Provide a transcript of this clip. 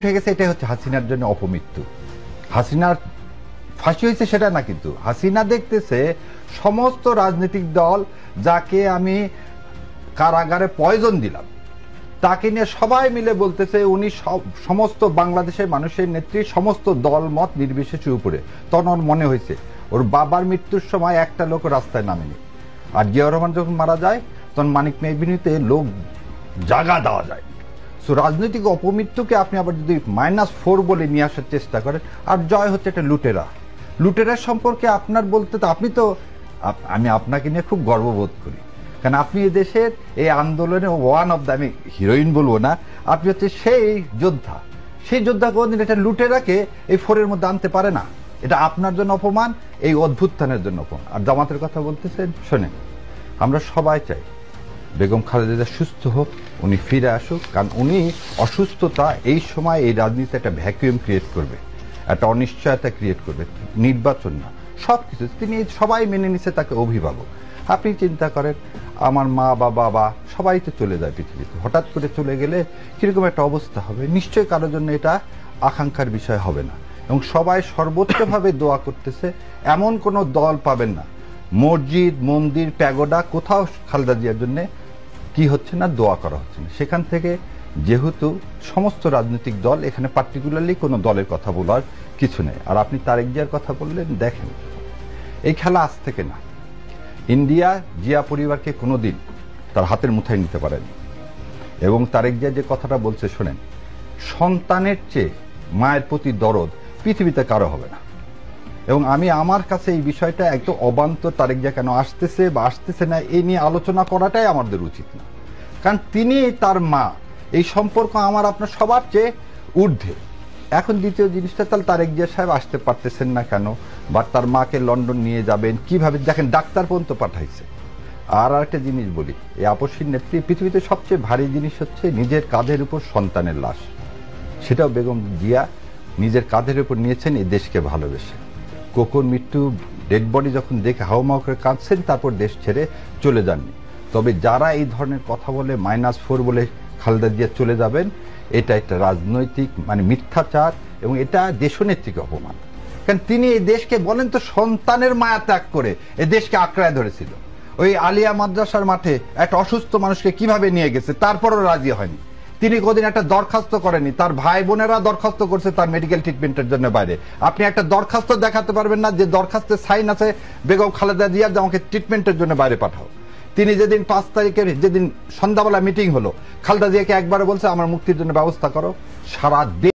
উঠে গেছে, এটা হচ্ছে হাসিনার জন্য অপমৃত্যু। হাসিনার ফাঁসি হয়েছে সেটা না, কিন্তু হাসিনা দেখতেছে সমস্ত রাজনৈতিক দল যাকে আমি কারাগারে পয়জন দিলাম তাকে নিয়ে সবাই মিলে বলতেছে উনি সমস্ত বাংলাদেশের মানুষের নেত্রী, সমস্ত দল মত নির্বিশেষে উপরে। তখন ওর মনে হয়েছে ওর বাবার মৃত্যুর সময় একটা লোক রাস্তায় নামেনি, আর জিয়াউর রহমান যখন মারা যায় তখন মানিক মেহবিনীতে লোক জাগা দেওয়া যায়। সো রাজনৈতিক অপমৃত্যুকে আপনি আবার যদি -4 বলে নিয়ে আসার চেষ্টা করেন, আর জয় হচ্ছে একটা লুটেরার সম্পর্কে আপনার বলতে তো আমি আপনাকে নিয়ে খুব গর্ববোধ করি, কারণ আপনি এই দেশের এই আন্দোলনে ওয়ান অফ দ্য, আমি হিরোইন বলবো না, আপনি হচ্ছে সেই যোদ্ধা কোনদিন এটা লুটেরাকে এই 4-এর মধ্যে আনতে পারে না। এটা আপনার জন্য অপমান, এই অভ্যুত্থানের জন্য অপমান। আর জামাতের কথা বলতেছেন, শোনেন, আমরা সবাই চাই বেগম খালেদা সুস্থ হোক, উনি ফিরে আসুক, কারণ উনি অসুস্থতা এই সময় এই রাজনীতিতে একটা ভ্যাকুয়াম ক্রিয়েট করবে, একটা অনিশ্চয়তা ক্রিয়েট করবে। নির্বাচন না, সব কিছু তিনি সবাই মেনে নিচ্ছে তাকে অভিভাবক। আপনি চিন্তা করেন আমার মা বাবা সবাই তো চলে যায় পৃথিবীতে, হঠাৎ করে চলে গেলে কিরকম একটা অবস্থা হবে। নিশ্চয়ই কারোর জন্য এটা আকাঙ্ক্ষার বিষয় হবে না, এবং সবাই সর্বোচ্চভাবে দোয়া করতেছে। এমন কোনো দল পাবেন না, মসজিদ মন্দির প্যাগোডা কোথাও খালেদা জিয়ার জন্য কি হচ্ছে না, দোয়া করা হচ্ছে না। সেখান থেকে যেহেতু সমস্ত রাজনৈতিক দল, এখানে পার্টিকুলারলি কোনো দলের কথা বলার কিছু নেই। আর আপনি তারেক জিয়ার কথা বললেন, দেখেন এই খেলা আজ থেকে না। ইন্ডিয়া জিয়া পরিবারকে কোনোদিন তার হাতের মুঠায় নিতে পারেনি, এবং তারেক জিয়া যে কথাটা বলছে শোনেন, সন্তানের চেয়ে মায়ের প্রতি দরদ পৃথিবীতে কারো হবে না। এবং আমি আমার কাছে এই বিষয়টা একদম অবান্তর, তারেক জিয়া কেন আসতেছে বা আসতেছে না এই নিয়ে আলোচনা করাটাই আমাদের উচিত না, কারণ তিনি তার মা, এই সম্পর্ক আমার আপনার সবার চেয়ে ঊর্ধ্বে। এখন দ্বিতীয় জিনিসটা, তাহলে তারেক জিয়া সাহেব আসতে পারতেছেন না কেন, বা তার মাকে লন্ডন নিয়ে যাবেন কিভাবে, দেখেন ডাক্তার পর্যন্ত পাঠাইছে। আর একটা জিনিস বলি, এই আপসীর নেত্রী পৃথিবীতে সবচেয়ে ভারী জিনিস হচ্ছে নিজের কাঁধের উপর সন্তানের লাশ। সেটাও বেগম জিয়া নিজের কাঁধের উপর নিয়েছেন এই দেশকে ভালোবেসে। কোকোর মৃত্যু ডেড বডি যখন দেখে হাউমাউ করে কাঁদছেন, তারপর দেশ ছেড়ে চলে যাননি। তবে যারা এই ধরনের কথা বলে -4 বলে খালেদা জিয়া চলে যাবেন, এটা একটা রাজনৈতিক মিথ্যাচার, এবং এটা দেশনেত্রীকে অপমান। কারণ তিনি এই দেশকে বলেন তো সন্তানের মায়া ত্যাগ করে এই দেশকে আঁকড়ায় ধরেছিল। ওই আলিয়া মাদ্রাসার মাঠে একটা অসুস্থ মানুষকে কিভাবে নিয়ে গেছে, তারপরও রাজি হয়নি। তিনি কোনদিন একটা দরখাস্ত করেনি, তার ভাই বোনেরা দরখাস্ত করছে তার মেডিকেল ট্রিটমেন্টের জন্য বাইরে। আপনি একটা দরখাস্ত দেখাতে পারবেন না যে দরখাস্তে সাইন আছে বেগম খালেদা জিয়ার, আমাকে ট্রিটমেন্টের জন্য বাইরে পাঠাও। তিনি যেদিন 5 তারিখের যেদিন সন্ধ্যাবেলা মিটিং হলো, খালেদা জিয়াকে একবারে বলছে আমার মুক্তির জন্য ব্যবস্থা করো। সারা